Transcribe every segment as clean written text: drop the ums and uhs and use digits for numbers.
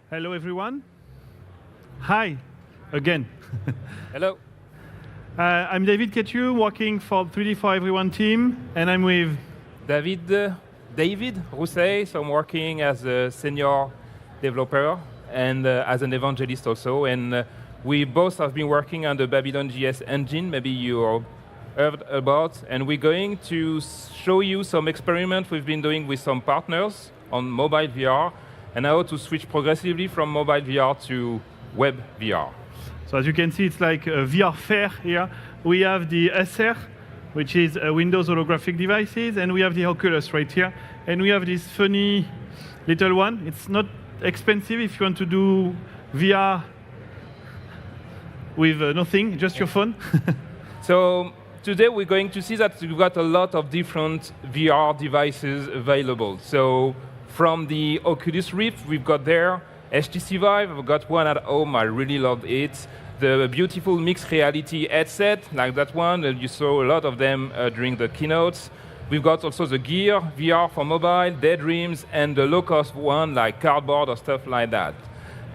Hello, everyone. Hi, again. Hello. I'm David Ketu, working for 3D for Everyone team, and I'm with David Rousset, so I'm working as a senior developer and as an evangelist also. And we both have been working on the Babylon.js engine, maybe you heard about. And we're going to show you some experiments we've been doing with some partners on mobile VR, and how to switch progressively from mobile VR to web VR. So as you can see, it's like a VR fair here. We have the SR, which is Windows holographic devices, and we have the Oculus right here. And we have this funny little one. It's not expensive if you want to do VR with nothing, just your phone. So today we're going to see that we've got a lot of different VR devices available. So from the Oculus Rift, we've got there HTC Vive. I've got one at home. I really love it. The beautiful mixed reality headset, like that one. You saw a lot of them during the keynotes. We've got also the Gear VR for mobile, Daydreams, and the low-cost one like Cardboard or stuff like that.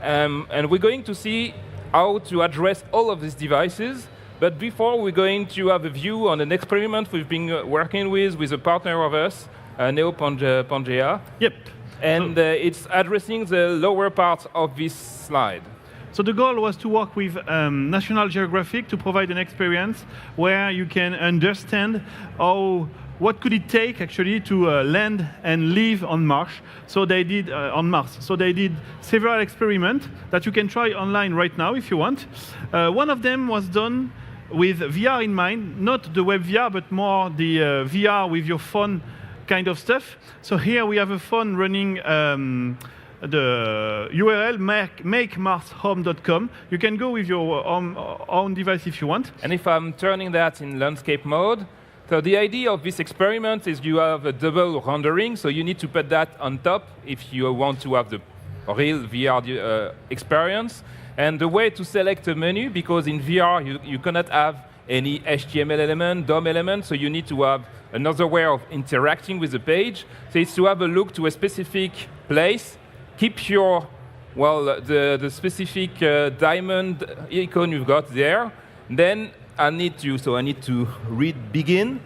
And we're going to see how to address all of these devices. But before, we're going to have a view on an experiment we've been working with a partner of us, Neo Pangea. Yep. And it's addressing the lower part of this slide. So the goal was to work with National Geographic to provide an experience where you can understand what could it take actually to land and live on Mars. So they did on Mars. So they did several experiments that you can try online right now if you want. One of them was done with VR in mind, not the WebVR, but more the VR with your phone kind of stuff. So here we have a phone running the URL makemarshome.com. You can go with your own device if you want. And if I'm turning that in landscape mode, so the idea of this experiment is you have a double rendering, so you need to put that on top if you want to have the real VR experience. And the way to select a menu, because in VR you cannot have any HTML element, DOM element, so you need to have another way of interacting with the page. So it's to have a look to a specific place, keep your, the specific diamond icon you've got there. Then I need to read begin.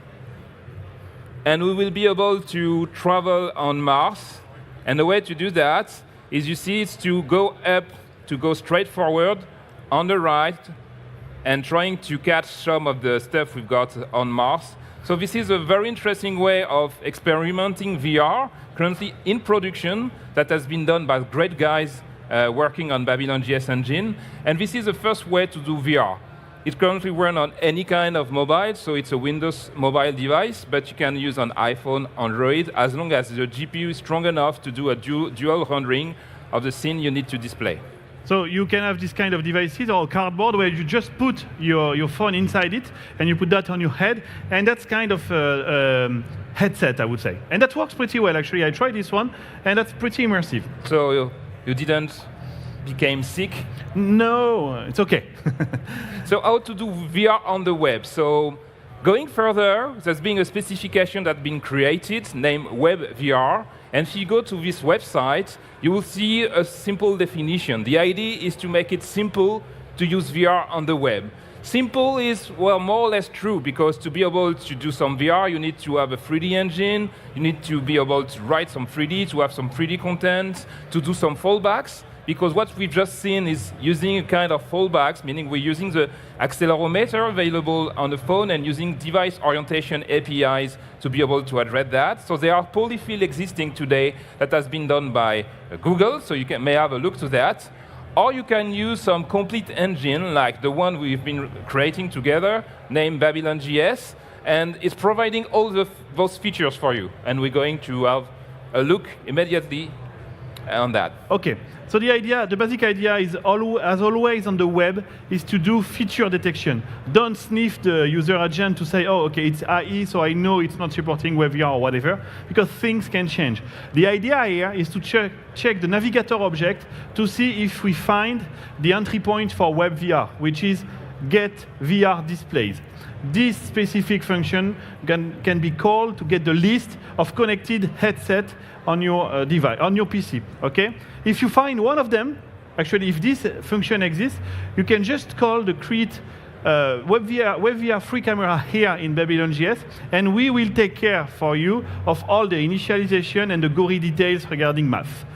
And we will be able to travel on Mars. And the way to do that is, you see, it's to go up, to go straight forward on the right, and trying to catch some of the stuff we've got on Mars. So this is a very interesting way of experimenting VR, currently in production, that has been done by great guys working on Babylon.js engine. And this is the first way to do VR. It currently runs on any kind of mobile, so it's a Windows mobile device, but you can use on iPhone, Android, as long as the GPU is strong enough to do a dual rendering of the scene you need to display. So you can have this kind of devices or cardboard where you just put your phone inside it and you put that on your head, and that's kind of headset, I would say. And that works pretty well, actually. I tried this one, and that's pretty immersive. So you didn't become sick? No, it's okay. So how to do VR on the web? So going further, there's been a specification that's been created named WebVR. And if you go to this website, you will see a simple definition. The idea is to make it simple to use VR on the web. Simple is, well, more or less true, because to be able to do some VR, you need to have a 3D engine, you need to be able to write some 3D, to have some 3D content, to do some fallbacks. Because what we've just seen is using a kind of fallbacks, meaning we're using the accelerometer available on the phone and using device orientation APIs to be able to address that. So there are polyfill existing today that has been done by Google, so you may have a look to that. Or you can use some complete engine like the one we've been creating together, named Babylon.js, and it's providing all those features for you. And we're going to have a look immediately on that. Okay. So the basic idea is, as always on the web, is to do feature detection. Don't sniff the user agent to say, oh, okay, it's IE, so I know it's not supporting WebVR or whatever, because things can change. The idea here is to check the navigator object to see if we find the entry point for WebVR, which is get VR displays. This specific function can be called to get the list of connected headset on your device, on your PC, okay? if you find one of them, actually, if this function exists, you can just call the create WebVR free camera here in Babylon.js, and we will take care for you of all the initialization and the gory details regarding math.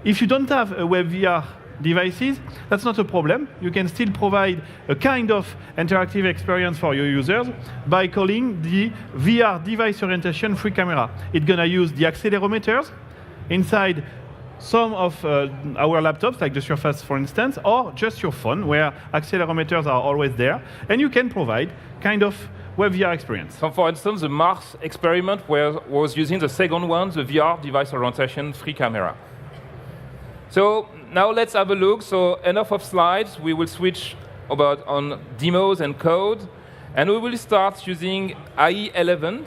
If you don't have a WebVR devices, that's not a problem. You can still provide a kind of interactive experience for your users by calling the VR device orientation free camera. It's gonna use the accelerometers inside some of our laptops, like the Surface, for instance, or just your phone, where accelerometers are always there, and you can provide kind of WebVR experience. So for instance, the Mars experiment was using the second one, the VR device orientation free camera. So now let's have a look. So enough of slides. We will switch on demos and code, and we will start using IE11.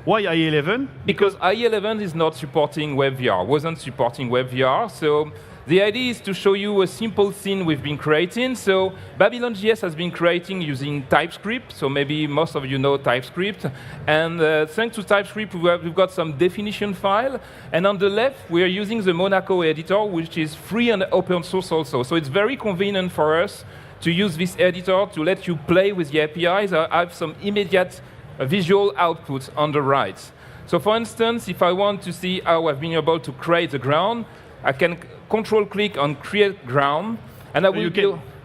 Why IE11? Because IE11 is not supporting WebVR, wasn't supporting WebVR. So the idea is to show you a simple scene we've been creating. So Babylon.js has been creating using TypeScript. So maybe most of you know TypeScript. And thanks to TypeScript, we've got some definition file. And on the left, we are using the Monaco editor, which is free and open source also. So it's very convenient for us to use this editor to let you play with the APIs. I have some immediate visual output on the right. So for instance, if I want to see how I've been able to create the ground, I can control-click on Create Ground, and I will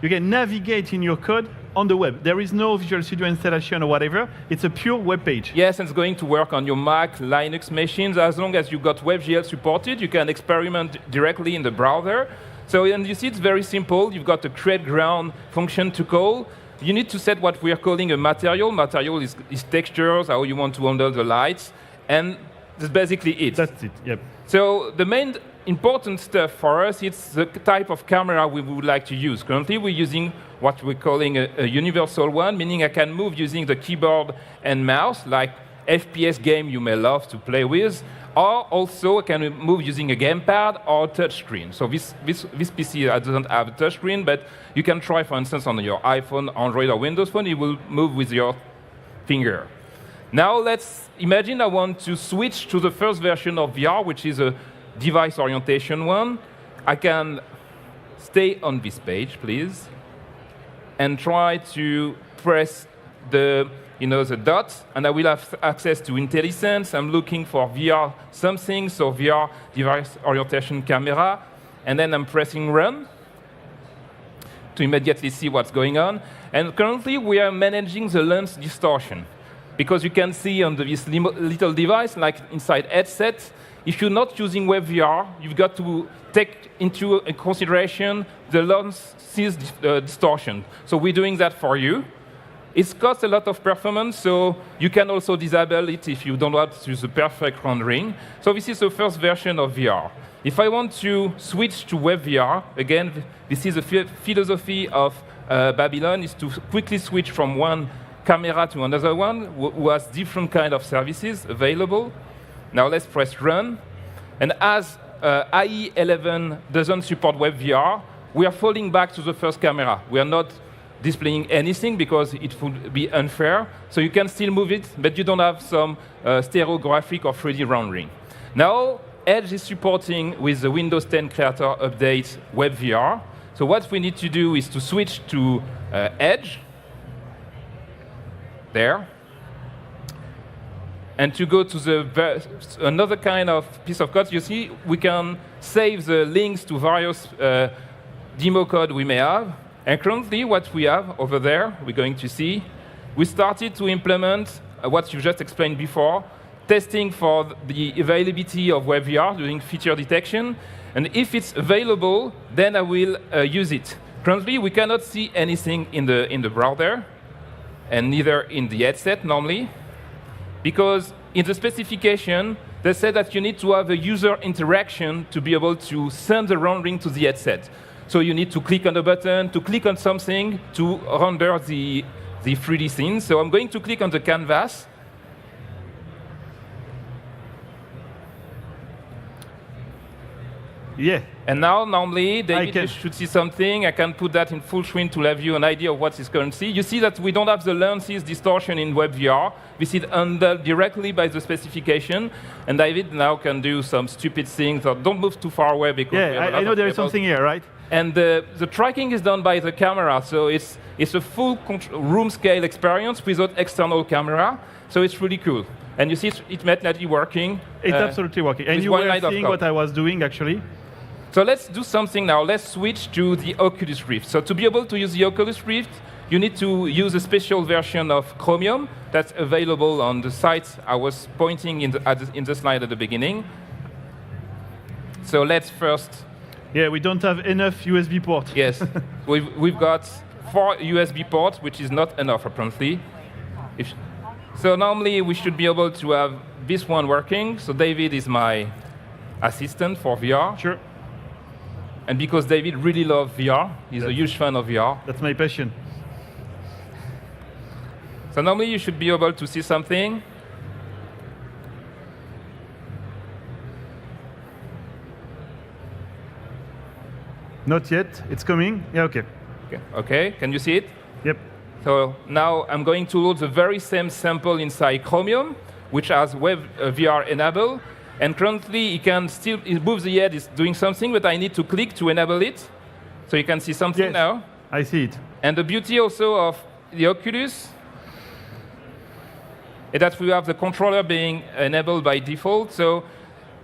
you can navigate in your code on the web. There is no Visual Studio installation or whatever. It's a pure web page. Yes, and it's going to work on your Mac, Linux machines. As long as you got WebGL supported, you can experiment directly in the browser. So, and you see it's very simple. You've got the Create Ground function to call. You need to set what we are calling a material. Material is textures, how you want to handle the lights, and that's basically it. That's it, yep. So the main important stuff for us, it's the type of camera we would like to use. Currently, we're using what we're calling a universal one, meaning I can move using the keyboard and mouse, like FPS game you may love to play with, or also I can move using a gamepad or a touchscreen. So this PC doesn't have a touchscreen, but you can try, for instance, on your iPhone, Android, or Windows Phone, it will move with your finger. Now let's imagine I want to switch to the first version of VR, which is a device orientation one. I can stay on this page, please, and try to press the dot, and I will have access to IntelliSense. I'm looking for VR something, so VR device orientation camera, and then I'm pressing run to immediately see what's going on. And currently, we are managing the lens distortion, because you can see on this little device, like inside headset, if you're not using WebVR, you've got to take into consideration the lens sees distortion. So we're doing that for you. It costs a lot of performance, so you can also disable it if you don't want to use the perfect rendering. So this is the first version of VR. If I want to switch to WebVR, again, this is the philosophy of Babylon, is to quickly switch from one camera to another one who has different kind of services available. Now let's press run. And as IE11 doesn't support WebVR, we are falling back to the first camera. We are not displaying anything because it would be unfair. So you can still move it, but you don't have some stereographic or 3D rendering. Now, Edge is supporting with the Windows 10 Creator Update WebVR. So what we need to do is to switch to Edge, there, and to go to another kind of piece of code. You see, we can save the links to various demo code we may have. And currently, what we have over there, we're going to see, we started to implement what you just explained before, testing for the availability of WebVR, doing feature detection. And if it's available, then I will use it. Currently, we cannot see anything in the browser, and neither in the headset normally, because in the specification, they said that you need to have a user interaction to be able to send the rendering to the headset. So you need to click on the button, to click on something to render the 3D scene. So I'm going to click on the canvas. Yeah. And now, normally, David, can- you should see something. I can put that in full screen to have you an idea of what is currency. You see that we don't have the lenses distortion in WebVR. We see it handled directly by the specification. And David now can do some stupid things. Or don't move too far away because we have a Yeah, lot I know of there is cables. something here, right? And the tracking is done by the camera, so it's a full room scale experience without external camera. So it's really cool. And you see it's definitely working. It's absolutely working. And with you one were line of seeing code. what I was doing, actually. So let's do something now. Let's switch to the Oculus Rift. So to be able to use the Oculus Rift, you need to use a special version of Chromium that's available on the sites I was pointing in the slide at the beginning. So let's first. Yeah, we don't have enough USB ports. Yes, we've got 4 USB ports, which is not enough apparently. So normally we should be able to have this one working. So David is my assistant for VR. Sure. And because David really loves VR, he's a huge fan of VR. That's my passion. So normally you should be able to see something. Not yet. It's coming. Yeah, okay. Okay, can you see it? Yep. So now I'm going to load the very same sample inside Chromium, which has WebVR enabled. And currently, it moves the head, it's doing something, but I need to click to enable it. So you can see something Yes, now. I see it. And the beauty also of the Oculus is that we have the controller being enabled by default. So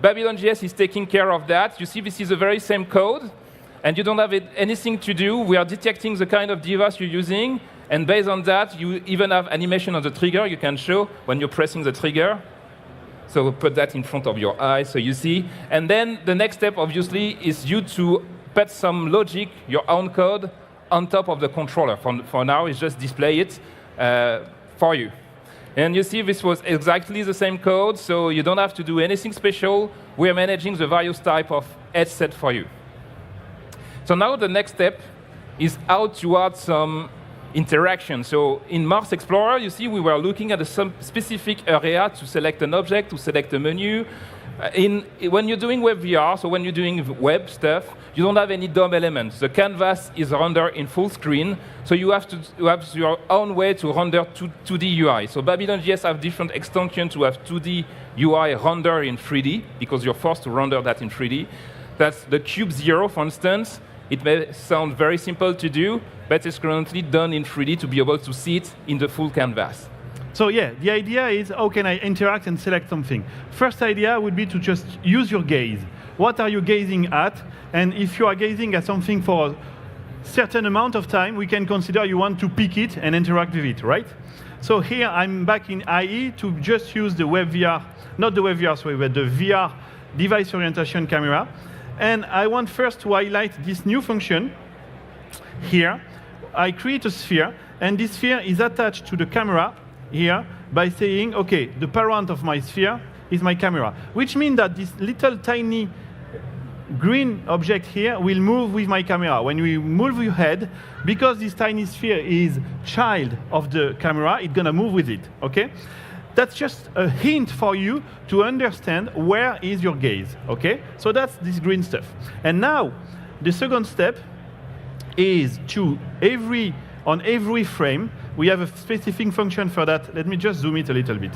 Babylon.js is taking care of that. You see, this is the very same code, and you don't have anything to do. We are detecting the kind of device you're using, and based on that, you even have animation on the trigger you can show when you're pressing the trigger. So put that in front of your eyes so you see. And then the next step, obviously, is you to put some logic, your own code, on top of the controller. For now, it's just display it for you. And you see this was exactly the same code, so you don't have to do anything special. We're managing the various type of headset for you. So now the next step is how to add some interaction. So in Mars Explorer, you see we were looking at some specific area to select an object, to select a menu. When you're doing WebVR, so when you're doing web stuff, you don't have any DOM elements. The canvas is rendered in full screen, so you have your own way to render 2D UI. So Babylon.js have different extensions to have 2D UI render in 3D, because you're forced to render that in 3D. That's the Cube 0, for instance. It may sound very simple to do, but it's currently done in 3D to be able to see it in the full canvas. So yeah, the idea is how can I interact and select something? First idea would be to just use your gaze. What are you gazing at? And if you are gazing at something for a certain amount of time, we can consider you want to pick it and interact with it, right? So here I'm back in IE to just use the WebVR, not the WebVR, sorry, but the VR device orientation camera. And I want first to highlight this new function here. I create a sphere, and this sphere is attached to the camera here by saying, okay, the parent of my sphere is my camera, which means that this little tiny green object here will move with my camera. When we move your head, because this tiny sphere is child of the camera, it's gonna move with it, okay? That's just a hint for you to understand where is your gaze, okay? So that's this green stuff. And now, the second step is to on every frame, we have a specific function for that. Let me just zoom it a little bit.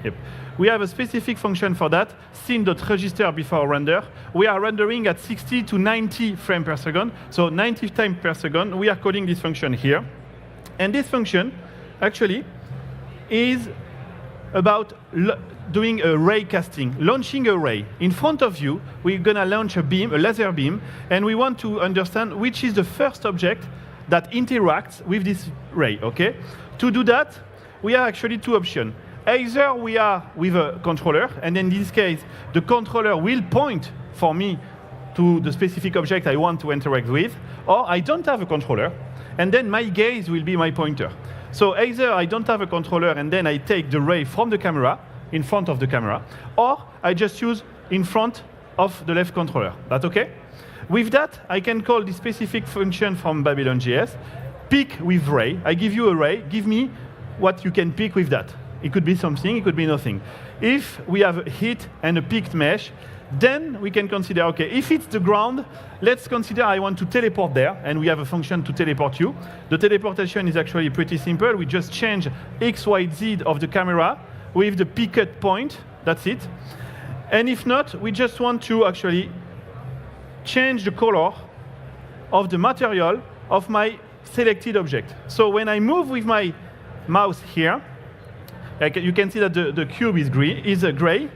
Yep. We have a specific function for that, scene.register before render. We are rendering at 60 to 90 frames per second, so 90 times per second. We are calling this function here. And this function, actually, is about doing a ray casting, launching a ray. In front of you, we're going to launch a beam, a laser beam, and we want to understand which is the first object that interacts with this ray, okay? To do that, we have actually two options. Either we are with a controller, and in this case, the controller will point for me to the specific object I want to interact with, or I don't have a controller, and then my gaze will be my pointer. So either I don't have a controller, and then I take the ray from the camera, in front of the camera, or I just use in front of the left controller. That okay? With that, I can call the specific function from Babylon.js, pick with ray. I give you a ray, give me what you can pick with that. It could be something, it could be nothing. If we have a hit and a picked mesh, Then we can consider, okay, if it's the ground, let's consider I want to teleport there, and we have a function to teleport you. The teleportation is actually pretty simple. We just change x, y, z of the camera with the picket point. That's it. And if not, we just want to actually change the color of the material of my selected object. So when I move with my mouse here, you can see that the cube is gray,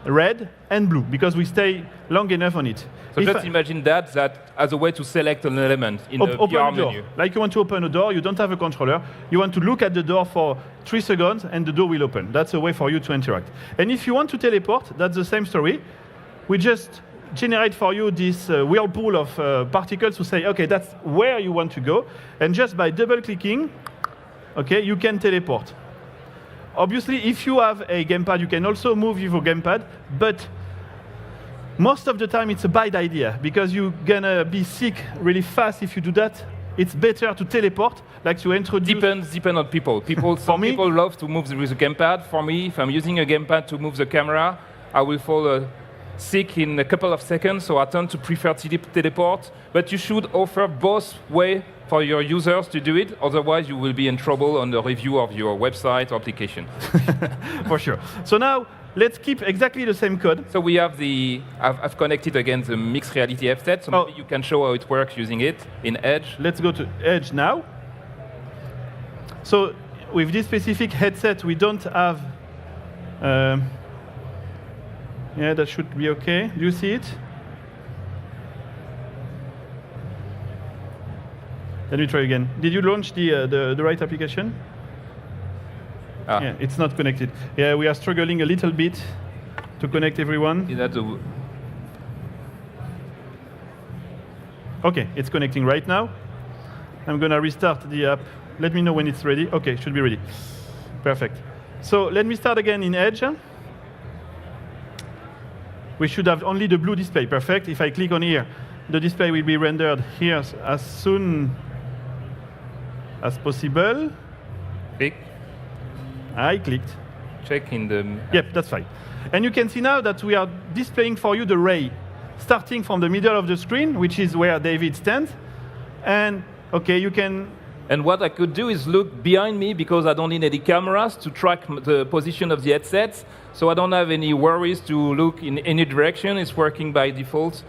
red, and blue, because we stay long enough on it. So just imagine that as a way to select an element in the VR menu. Like you want to open a door, you don't have a controller, you want to look at the door for 3 seconds, and the door will open. That's a way for you to interact. And if you want to teleport, that's the same story. We just generate for you this whirlpool of particles to say, okay, that's where you want to go. And just by double-clicking, okay, you can teleport. Obviously, if you have a gamepad, you can also move with your gamepad, but most of the time it's a bad idea, because you're gonna be sick really fast if you do that. It's better to teleport, like to introduce... Depends on people. Some people love to move with a gamepad. For me, if I'm using a gamepad to move the camera, I will fall sick in a couple of seconds, so I tend to prefer teleport. But you should offer both ways for your users to do it, otherwise you will be in trouble on the review of your website or application. For sure. So now, let's keep exactly the same code. So we have I've connected again the mixed reality headset, so maybe you can show how it works using it in Edge. Let's go to Edge now. So with this specific headset, we don't have... yeah, that should be okay. Do you see it? Let me try again. Did you launch the right application? Yeah, it's not connected. Yeah, we are struggling a little bit to connect everyone. Is that the... Okay, it's connecting right now. I'm going to restart the app. Let me know when it's ready. Okay, should be ready. Perfect. So let me start again in Edge. We should have only the blue display. Perfect. If I click on here, the display will be rendered here as soon as possible. Click. I clicked. Check in the... Yep, that's fine. And you can see now that we are displaying for you the ray, starting from the middle of the screen, which is where David stands. And, okay, you can... And what I could do is look behind me, because I don't need any cameras to track the position of the headsets. So I don't have any worries to look in any direction. It's working by default.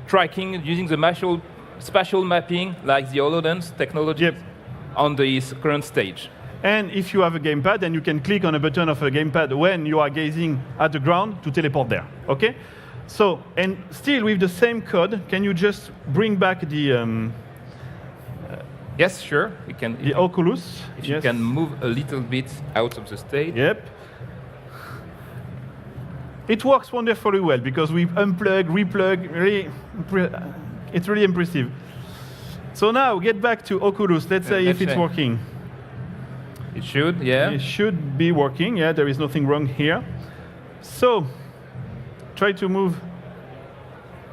Tracking using the spatial mapping, like the HoloLens technology, on this current stage. And if you have a gamepad, then you can click on a button of a gamepad when you are gazing at the ground to teleport there. Okay? So, and still with the same code, can you just bring back the... yes, sure. We can. The Oculus. If you can move a little bit out of the stage. Yep. It works wonderfully well, because we unplug, replug, it's really impressive. So now, get back to Oculus. Let's say if it's working. It should, yeah. It should be working, yeah, there is nothing wrong here. So, try to move.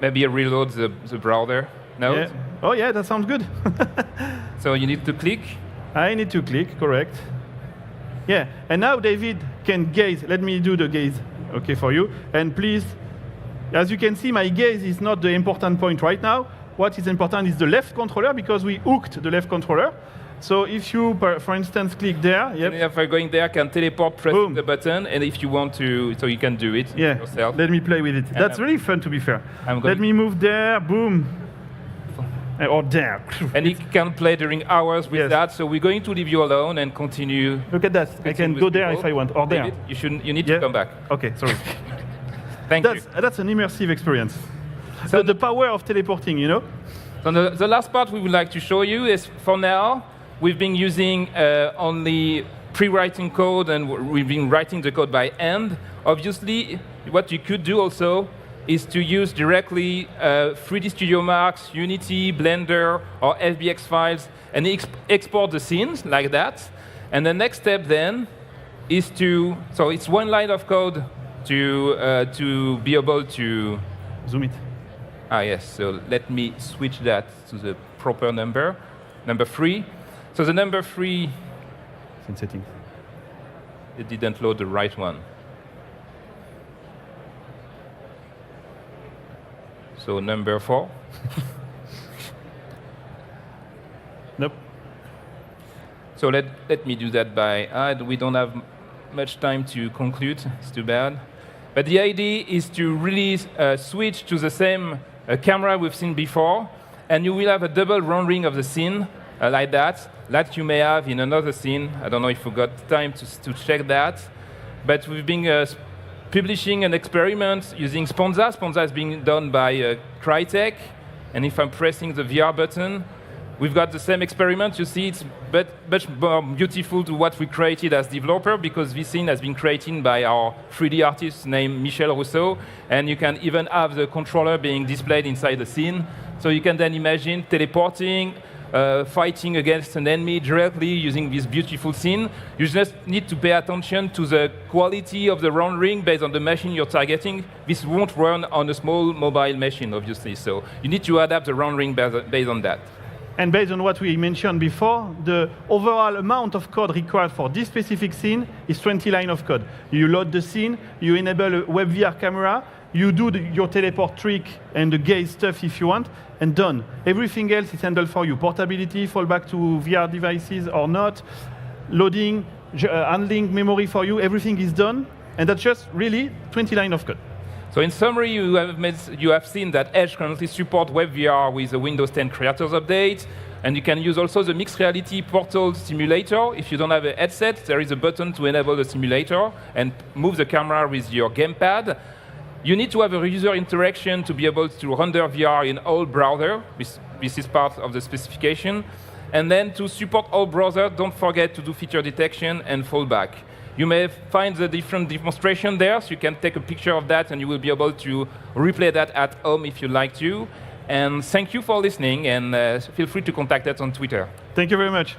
Maybe reload the browser. No? Yeah. Oh yeah, that sounds good. So you need to click? I need to click, correct. Yeah, and now David can gaze. Let me do the gaze, okay, for you. And please, as you can see, my gaze is not the important point right now. What is important is the left controller, because we hooked the left controller. So if you, for instance, click there, yep. And if I'm going there, I can teleport, press the button, and if you want to, so you can do it yourself. Let me play with it. And that's really fun, to be fair. Let me move there, boom. Or there. And you can play during hours with that, so we're going to leave you alone and continue. Look at that. I can go there if I want, or there. David, you need to come back. Okay, sorry. Thank you. That's an immersive experience. So the power of teleporting, you know? So the last part we would like to show you is, for now, we've been using only pre-writing code, and we've been writing the code by hand. Obviously, what you could do also is to use directly 3D Studio Max, Unity, Blender, or FBX files, and export the scenes like that. And the next step then is so it's one line of code to be able to zoom it. Ah, yes, so let me switch that to the proper number 3. So the number 3, it's in settings. It didn't load the right one. So number 4. Nope. So let me do that we don't have much time to conclude. It's too bad. But the idea is to really switch to the same camera we've seen before, and you will have a double rendering of the scene like that you may have in another scene. I don't know if we got time to check that. But we've been publishing an experiment using Sponza. Sponza is being done by Crytek. And if I'm pressing the VR button, we've got the same experiment. You see, it's much more beautiful to what we created as developer, because this scene has been created by our 3D artist named Michel Rousseau. And you can even have the controller being displayed inside the scene. So you can then imagine teleporting, fighting against an enemy directly using this beautiful scene. You just need to pay attention to the quality of the rendering based on the machine you're targeting. This won't run on a small mobile machine, obviously. So you need to adapt the rendering based on that. And based on what we mentioned before, the overall amount of code required for this specific scene is 20 lines of code. You load the scene, you enable a WebVR camera, you do your teleport trick and the gaze stuff if you want, and done. Everything else is handled for you. Portability, fallback to VR devices or not, loading, handling memory for you, everything is done. And that's just really 20 lines of code. So in summary, you have seen that Edge currently supports WebVR with the Windows 10 Creators Update. And you can use also the mixed reality portal simulator. If you don't have a headset, there is a button to enable the simulator and move the camera with your gamepad. You need to have a user interaction to be able to render VR in all browsers. This is part of the specification. And then to support all browsers, don't forget to do feature detection and fallback. You may find the different demonstration there, so you can take a picture of that and you will be able to replay that at home if you like to. And thank you for listening, and feel free to contact us on Twitter. Thank you very much.